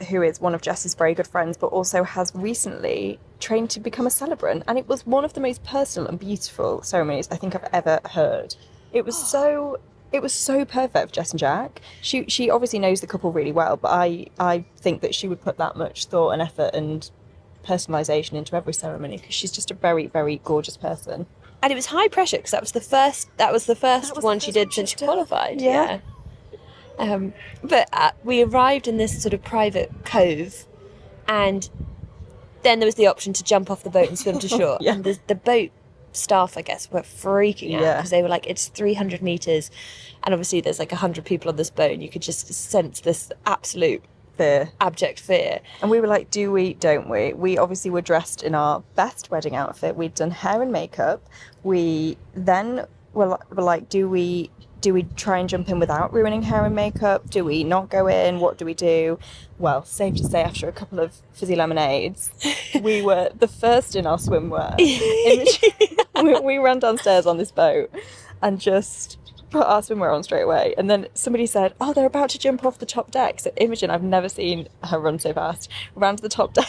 who is one of Jess's very good friends, but also has recently trained to become a celebrant. And it was one of the most personal and beautiful ceremonies I think I've ever heard. It was so perfect for Jess and Jack. She obviously knows the couple really well, but I think that she would put that much thought and effort and personalisation into every ceremony because she's just a very, very gorgeous person. And it was high pressure because that was the first one she did since she qualified. Yeah. But we arrived in this sort of private cove, and then there was the option to jump off the boat and swim to shore. Yeah. And the boat staff, I guess, were freaking out because they were like, it's 300 metres, and obviously there's like 100 people on this boat, and you could just sense this absolute Fear. abject fear. And we were like, do we, don't we? We obviously were dressed in our best wedding outfit. We'd done hair and makeup. We then were like, do we try and jump in without ruining hair and makeup? Do we not go in? What do we do? Well, safe to say, after a couple of fizzy lemonades, we were the first in our swimwear. We ran downstairs on this boat and just put our swimwear on straight away. And then somebody said, oh, they're about to jump off the top deck. So Imogen, I've never seen her run so fast, ran to the top deck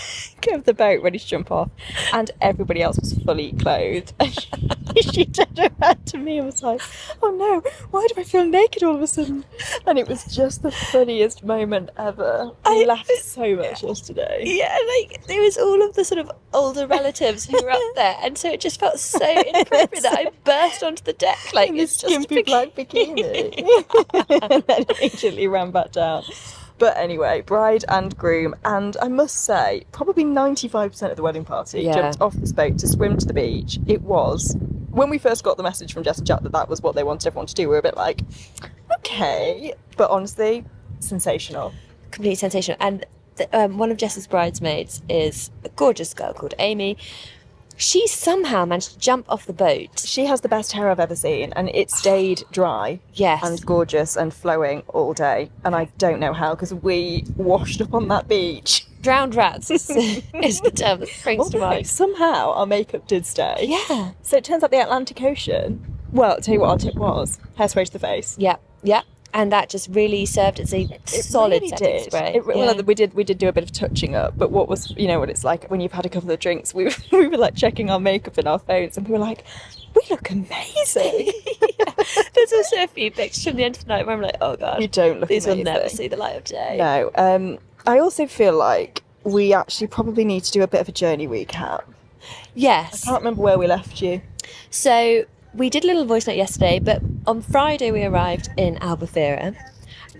of the boat ready to jump off, and everybody else was fully clothed. And she turned around to me and was like, oh no, why do I feel naked all of a sudden? And it was just the funniest moment ever. We laughed so much yesterday. Yeah, like there was all of the sort of older relatives who were up there, and so it just felt so inappropriate that I burst onto the deck like In it's this just skimpy black bikini. And then immediately ran back down. But anyway, bride and groom, and I must say, probably 95% of the wedding party jumped off this boat to swim to the beach. It was, when we first got the message from Jess and Jack that was what they wanted everyone to do, we were a bit like, okay. But honestly, sensational. completely sensational. And one of Jess's bridesmaids is a gorgeous girl called Amy. She somehow managed to jump off the boat. She has the best hair I've ever seen, and it stayed dry. Yes. And gorgeous and flowing all day. And I don't know how, because we washed up on that beach. Drowned rats is the term that springs to mind. Somehow our makeup did stay. Yeah. So it turns out the Atlantic Ocean, well, I'll tell you what our tip was. Hairspray to the face. Yeah, yeah. And that just really served as a solid really setting did. spray. Well, we did do a bit of touching up, but what was, you know what it's like when you've had a couple of drinks, we were like checking our makeup in our phones, and we were like, we look amazing. There's also a few pictures from the end of the night where I'm like, oh god, You don't look these amazing. will never see the light of day. No. I also feel like we actually probably need to do a bit of a journey recap. Yes. I can't remember where we left you. So we did a little voice note yesterday, but on Friday we arrived in Albuferia.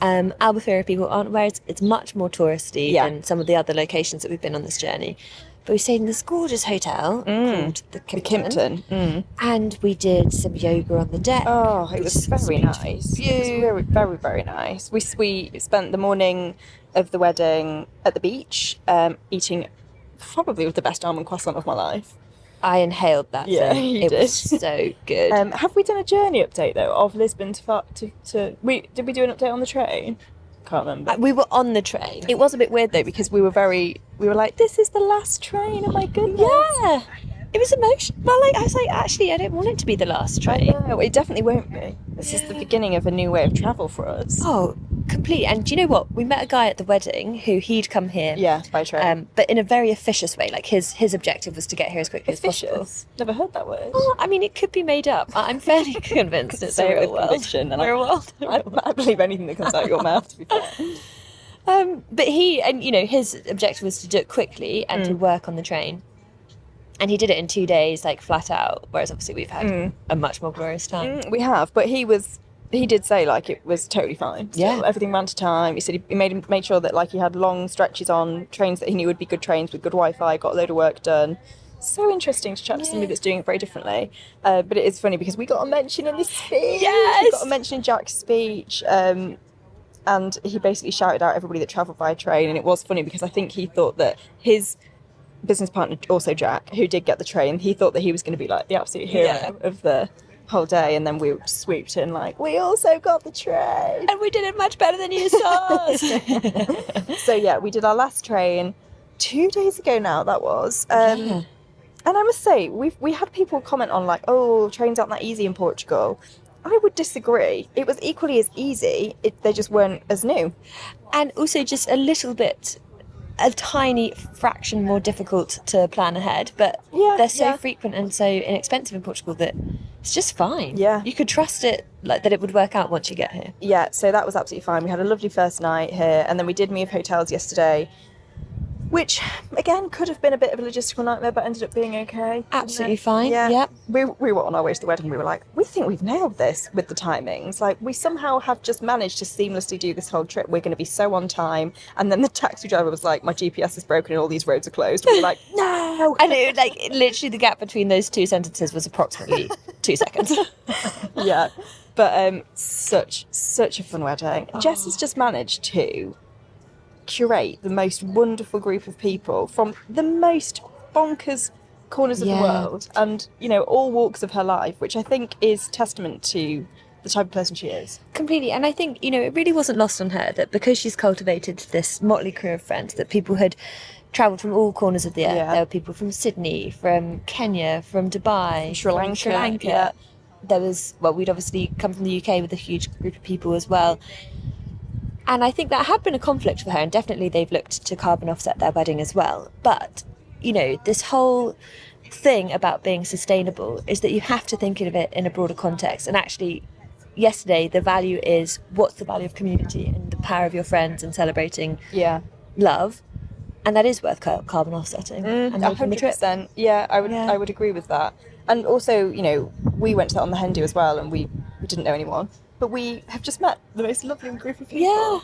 Albuferia, people aren't aware, it's much more touristy than some of the other locations that we've been on this journey. But we stayed in this gorgeous hotel called the Kimpton. And we did some yoga on the deck. Oh, it was very nice. View. It was very, very, very nice. We spent the morning of the wedding at the beach, eating probably the best almond croissant of my life. I inhaled that Yeah, thing. you It did. was so good. Have we done a journey update though of Lisbon to did we do an update on the train? Can't remember. We were on the train. It was a bit weird though because we were like, this is the last train. Oh my goodness. Yeah. It was emotional. Well, I was like, actually, I don't want it to be the last train. No, it definitely won't be. This is the beginning of a new way of travel for us. Oh, completely. And do you know what? We met a guy at the wedding he'd come here. Yeah, by train. But in a very officious way. Like his objective was to get here as quickly as possible. Officious. Never heard that word. Well, I mean, it could be made up. I'm fairly convinced it's Say a it real with world. conviction, and Real world. I believe anything that comes out of your mouth, to be fair. But his objective was to do it quickly and to work on the train. And he did it in 2 days, like flat out. Whereas obviously we've had a much more glorious time. We have, but he did say like it was totally fine. Still. Yeah. Everything ran to time. He said he made sure that like he had long stretches on trains that he knew would be good trains with good Wi-Fi, got a load of work done. So interesting to chat to somebody that's doing it very differently. But it is funny because we got a mention in the speech. Yes! We got a mention in Jack's speech. And he basically shouted out everybody that travelled by train. And it was funny because I think he thought that his business partner, also Jack, who did get the train, he thought that he was going to be like the absolute hero of the whole day, and then we swooped in like, we also got the train, And we did it much better than you saw us. so yeah, we did our last train 2 days ago now, that was and I must say we had people comment on like, oh, trains aren't that easy in Portugal. I would disagree. It was equally as easy, they just weren't as new. And also just a tiny fraction more difficult to plan ahead, but they're so frequent and so inexpensive in Portugal that it's just fine. Yeah. You could trust it, like that it would work out once you get here. Yeah, so that was absolutely fine. We had a lovely first night here, and then we did move hotels yesterday, which again could have been a bit of a logistical nightmare, but ended up being okay. Absolutely fine. Yeah. Yep. We were on our way to the wedding. We were like, we think we've nailed this with the timings. Like, we somehow have just managed to seamlessly do this whole trip. We're going to be so on time. And then the taxi driver was like, my GPS is broken and all these roads are closed. And we were like, no. And it, like literally the gap between those two sentences was approximately 2 seconds. Yeah. But such a fun wedding. Jess has just managed to curate the most wonderful group of people from the most bonkers corners of the world, and all walks of her life, which I think is testament to the type of person she is. Completely. And I think, it really wasn't lost on her that because she's cultivated this motley crew of friends, that people had travelled from all corners of the earth. Yeah. There were people from Sydney, from Kenya, from Dubai, Sri from Lanka, Sri Lanka. yeah. There was, we'd obviously come from the UK with a huge group of people as well. And I think that had been a conflict for her, and definitely they've looked to carbon offset their wedding as well. But, this whole thing about being sustainable is that you have to think of it in a broader context. And actually, yesterday, the value is, what's the value of community and the power of your friends and celebrating love? And that is worth carbon offsetting and making the trip. 100%. Yeah, I would agree with that. And also, we went to that on the Hindu as well, and we didn't know anyone. But we have just met the most lovely group of people. Yeah.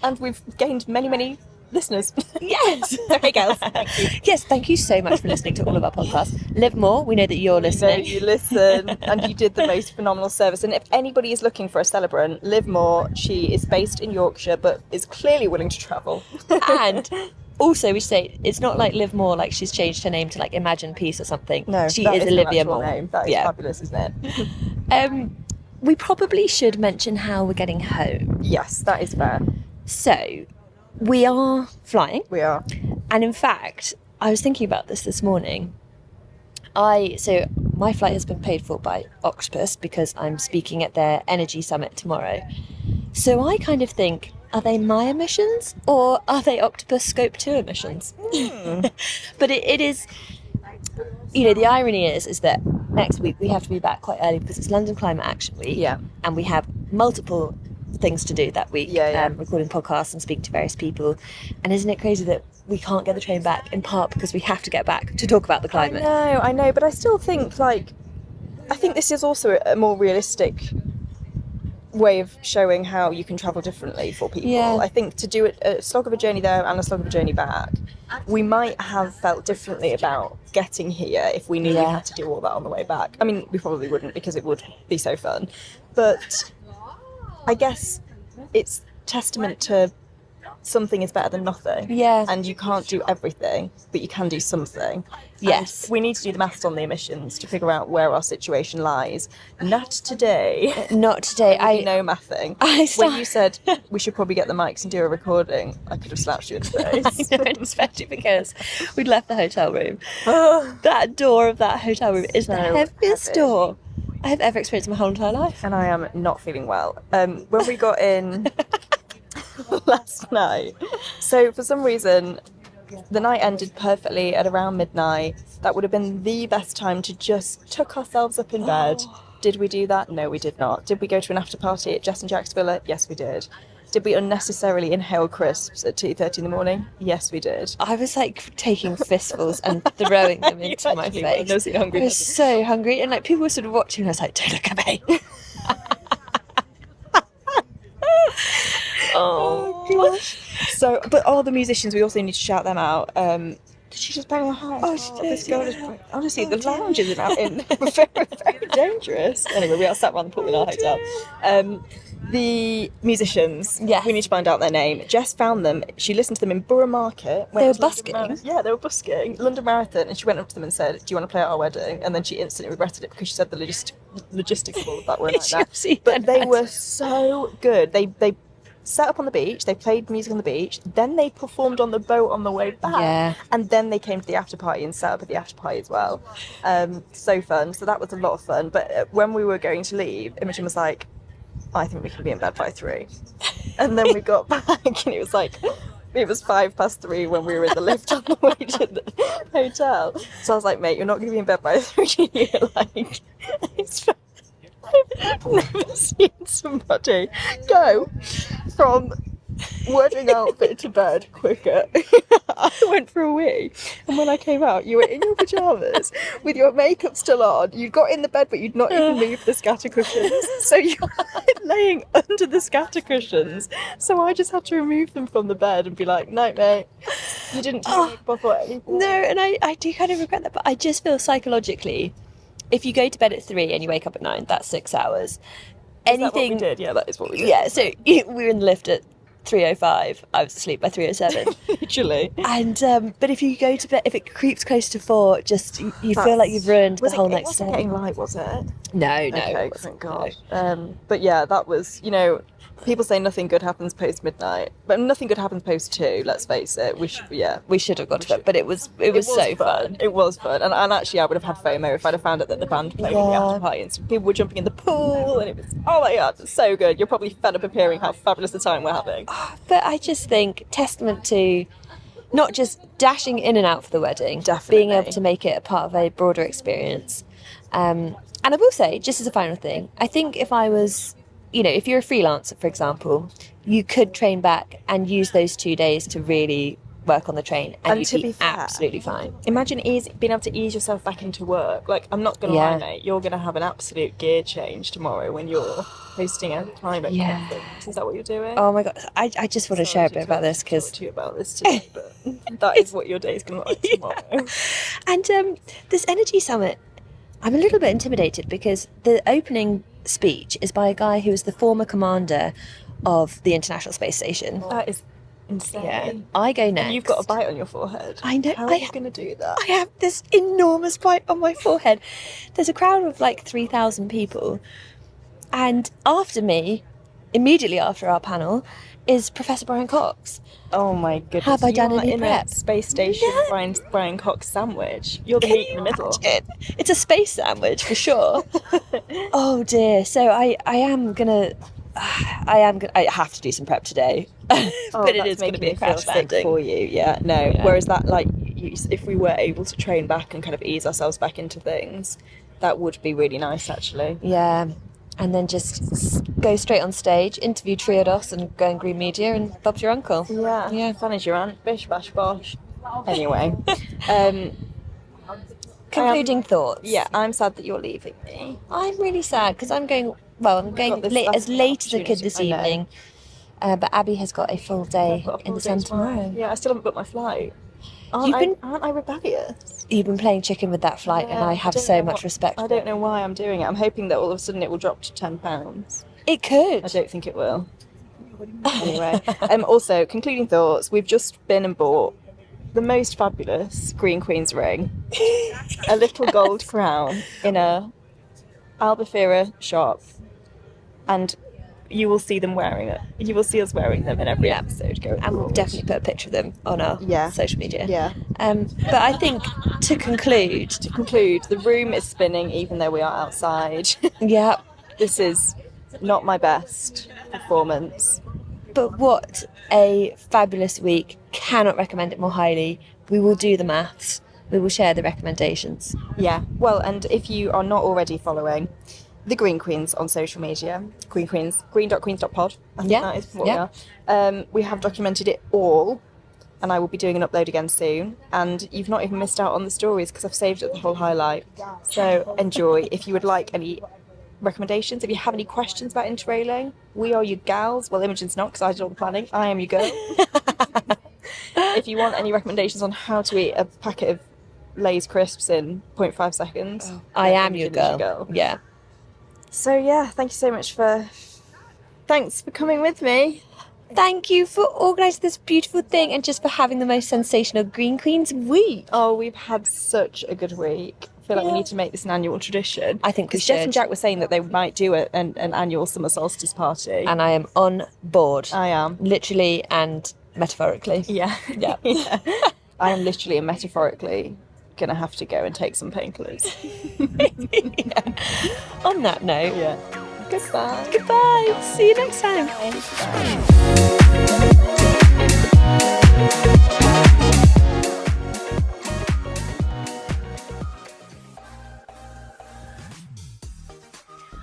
And we've gained many, many listeners. Yes. Okay, girls. Thank you. Yes, thank you so much for listening to all of our podcasts. Live more. We know that you're listening. You listen, and you did the most phenomenal service. And if anybody is looking for a celebrant, Liv Moore. She is based in Yorkshire, but is clearly willing to travel. And also, we say it's not like Liv Moore, like she's changed her name to like Imagine Peace or something. No, she that is her Olivia actual Moore. name. That is fabulous, isn't it? We probably should mention how we're getting home. Yes, that is fair. So, we are flying. We are. And in fact, I was thinking about this morning. So my flight has been paid for by Octopus because I'm speaking at their energy summit tomorrow. So I kind of think, are they my emissions or are they Octopus Scope 2 emissions? But it is, the irony is that next week we have to be back quite early because it's London Climate Action Week. Yeah. And we have multiple things to do that week. Yeah. Recording podcasts and speaking to various people. And isn't it crazy that we can't get the train back in part because we have to get back to talk about the climate? I know, but I still think I think this is also a more realistic way of showing how you can travel differently for people. Yeah. I think to do a slog of a journey there and a slog of a journey back, we might have felt differently about getting here if we knew we had to do all that on the way back. I mean, we probably wouldn't because it would be so fun, but I guess it's testament to something is better than nothing. Yeah. And you can't do everything, but you can do something. Yes. And we need to do the maths on the emissions to figure out where our situation lies. Not today. Not today. I know mathing. I When you said we should probably get the mics and do a recording, I could have slapped you in the face. I know, and especially because we'd left the hotel room. That door of that hotel room is the heaviest door I have ever experienced in my whole entire life. And I am not feeling well. When we got in last night, so for some reason, the night ended perfectly at around midnight. That would have been the best time to just tuck ourselves up in bed. Did we do that? No, we did not. Did we go to an after party at Jess and Jack's villa? Yes, we did. Did we unnecessarily inhale crisps at 2:30 in the morning? Yes, we did. I was like taking fistfuls and throwing them into my face. I was so hungry, and like people were sort of watching, and I was like, "Don't look at me." Oh gosh. So, but all the musicians, we also need to shout them out. Did she just bang her head? Oh, she did. This girl is honestly, the lounge is very, very dangerous. Anyway, we are sat around the pool in our hotel. The musicians, we need to find out their name. Jess found them. She listened to them in Borough Market. They were busking? Yeah, they were busking. London Marathon. And she went up to them and said, "Do you want to play at our wedding?" And then she instantly regretted it because she said the logistics of all of that were a nightmare. But they were so good. They set up on the beach, they played music on the beach, then they performed on the boat on the way back, and then they came to the after party and set up at the after party as well. So fun. So that was a lot of fun. But when we were going to leave, Imogen was like, "I think we can be in bed by 3." And then we got back and it was 3:05 when we were in the lift on the way to the hotel. So I was like, "Mate, you're not going to be in bed by 3." You're like, it's I've never seen somebody go from wedding outfit to bed quicker. I went for a wee, and when I came out, you were in your pyjamas with your makeup still on. You got in the bed, but you'd not even moved the scatter cushions, so you were laying under the scatter cushions. So I just had to remove them from the bed and be like, "No, mate, you didn't do it before anything." No, and I do kind of regret that, but I just feel psychologically, if you go to bed at 3 and you wake up at 9, that's 6 hours. Is that what we did? Yeah, that is what we did. Yeah, so we were in the lift at 3:05. I was asleep by 3:07. Literally. And but if you go to bed, if it creeps close to 4, just you feel like you've ruined the whole next day. It wasn't getting light, was it? No. Okay, thank God. But yeah, that was, people say nothing good happens post midnight, but nothing good happens post 2. Let's face it. We should have got to bed, but it was so fun. It was fun, and actually, I would have had FOMO if I'd have found out that the band played in the after party, and people were jumping in the pool, and it was, oh my God, it's so good. You're probably fed up of hearing how fabulous the time we're having. But I just think testament to not just dashing in and out for the wedding, definitely being able to make it a part of a broader experience. And I will say, just as a final thing, I think if I was, if you're a freelancer, for example, you could train back and use those 2 days to really work on the train, and you'd be absolutely fine. Imagine being able to ease yourself back into work. Like, I'm not going to lie, mate, you're going to have an absolute gear change tomorrow when you're hosting a climate conference. Is that what you're doing? Oh my God, I just want to share a bit about this because to you about this today, but that is what your day's going to look like tomorrow. And this energy summit, I'm a little bit intimidated because the opening speech is by a guy who was the former commander of the International Space Station. That is insane. Yeah. I go next. And you've got a bite on your forehead. I know. How are you going to do that? I have this enormous bite on my forehead. There's a crowd of like 3,000 people. And after me, immediately after our panel, is Professor Brian Cox. Oh my goodness. Have I done any prep? A space station Brian Cox sandwich. You're the meat in the middle. It's a space sandwich for sure. Oh dear. So I have to do some prep today. But it is going to be a crash landing for you. Yeah, no. Yeah. Whereas that, like, if we were able to train back and kind of ease ourselves back into things, that would be really nice, actually. Yeah. And then just go straight on stage, interview Triodos and go in Green Media, and Bob's your uncle. Yeah. Fun as your aunt. Bish, bash, bosh. Anyway. Concluding thoughts. Yeah, I'm sad that you're leaving me. I'm really sad because I'm going as late as I could this evening. But Abby has got a full day in the sun tomorrow. Yeah, I still haven't booked my flight. Aren't I rebellious? You've been playing chicken with that flight, and I have so much respect for it. I don't know why I'm doing it. I'm hoping that all of a sudden it will drop to £10. It could. I don't think it will. Anyway, also, concluding thoughts, we've just been and bought the most fabulous Green Queen's ring, a little gold crown in a Albuferia shop, and you will see them wearing it. You will see us wearing them in every episode going And we'll forward. definitely put a picture of them on our social media. Yeah. But I think to conclude, The room is spinning even though we are outside. yeah, This is not my best performance. but what a fabulous week. Cannot recommend it more highly. We will do the maths. We will share the recommendations. Yeah. Well, and if you are not already following the Green Queens on social media, green.queens.pod, I think that is what we are. We have documented it all, and I will be doing an upload again soon. And you've not even missed out on the stories because I've saved it the whole highlight. So enjoy. If you would like any recommendations, if you have any questions about interrailing, we are your gals. Well, Imogen's not because I did all the planning. I am your girl. If you want any recommendations on how to eat a packet of Lay's crisps in 0.5 seconds, I then am your Imogen is girl. Yeah. So yeah, thank you so much thanks for coming with me. Thank you for organising this beautiful thing and just for having the most sensational Green Queens week. Oh, we've had such a good week. I feel like we need to make this an annual tradition. I think we Because Jess should. and Jack were saying that they might do an annual summer solstice party. And I am on board. I am. Literally and metaphorically. Yeah. Yeah. Yeah. I am literally and metaphorically going to have to go and take some painkillers. On that note, Yeah. Goodbye. goodbye. See you next time.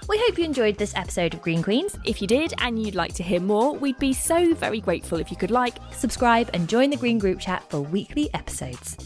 We hope you enjoyed this episode of Green Queens. If you did and you'd like to hear more, we'd be so very grateful if you could like, Subscribe and join the Green group chat for weekly episodes.